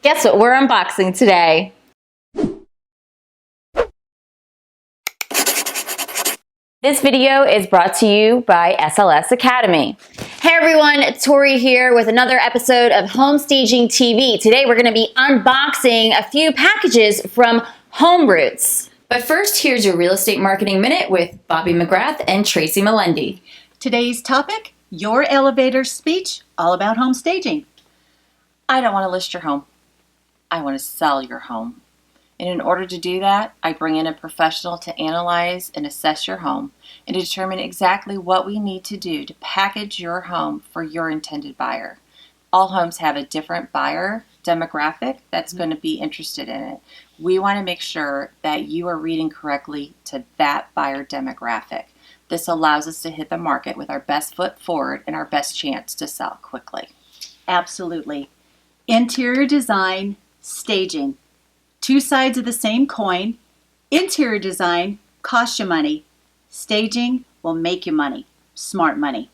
Guess what we're unboxing today? This video is brought to you by SLS Academy. Hey everyone, Tori here with another episode of Home Staging TV. Today we're going to be unboxing a few packages from HomeRoots. But first, here's your Real Estate Marketing Minute with Bobby McGrath and Tracy Melendi. Today's topic, your elevator speech, all about home staging. I don't want to list your home. I want to sell your home. And in order to do that, I bring in a professional to analyze and assess your home and to determine exactly what we need to do to package your home for your intended buyer. All homes have a different buyer demographic that's going to be interested in it. We want to make sure that you are reading correctly to that buyer demographic. This allows us to hit the market with our best foot forward and our best chance to sell quickly. Absolutely. Interior design, staging. Two sides of the same coin. Interior design costs you money. Staging will make you money. Smart money.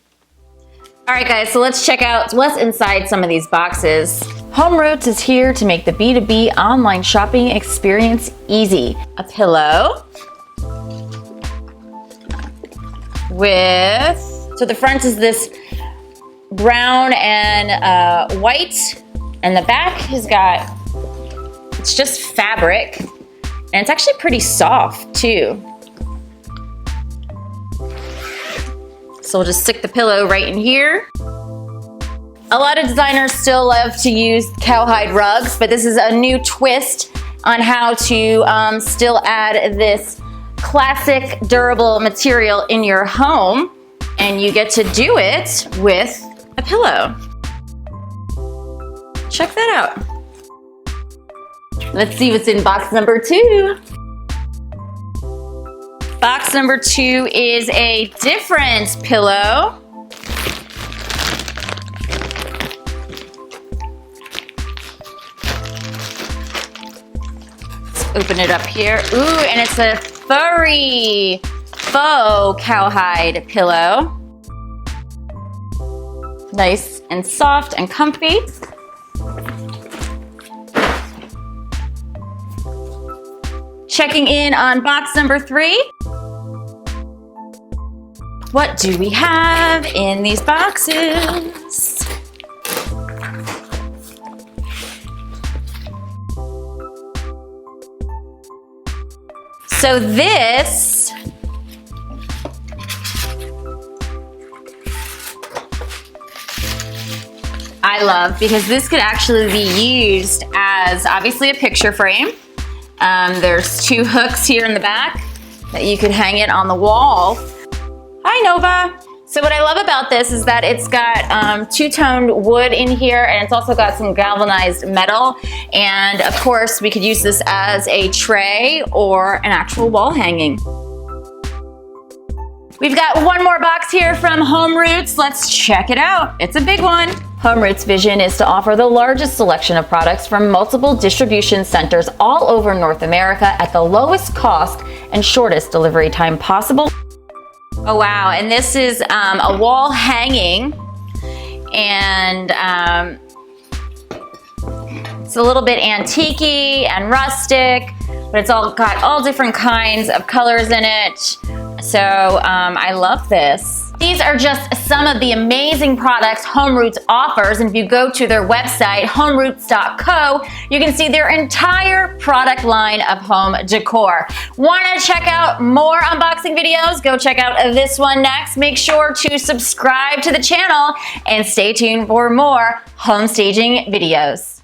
All right guys, so let's check out what's inside some of these boxes. HomeRoots is here to make the B2B online shopping experience easy. A pillow with, so the front is this brown and white, and the back has got, it's just fabric, and it's actually pretty soft too. So we'll just stick the pillow right in here. A lot of designers still love to use cowhide rugs, but this is a new twist on how to still add this classic durable material in your home, and you get to do it with a pillow. Check that out. Let's see what's in box number 2. Box number 2 is a different pillow. Let's open it up here. Ooh, and it's a furry faux cowhide pillow. Nice and soft and comfy. Checking in on box number 3. What do we have in these boxes? So this I love, because this could actually be used as obviously a picture frame. There's 2 hooks here in the back that you could hang it on the wall. Hi Nova! So what I love about this is that it's got two-toned wood in here, and it's also got some galvanized metal. And of course, we could use this as a tray or an actual wall hanging. We've got one more box here from HomeRoots. Let's check it out. It's a big one. HomeRoots' vision is to offer the largest selection of products from multiple distribution centers all over North America at the lowest cost and shortest delivery time possible. Oh wow, and this is a wall hanging, and it's a little bit antique-y and rustic, but it's all got all different kinds of colors in it. So I love this. These are just some of the amazing products HomeRoots offers, and if you go to their website, homeroots.co, you can see their entire product line of home decor. Want to check out more unboxing videos? Go check out this one next. Make sure to subscribe to the channel and stay tuned for more home staging videos.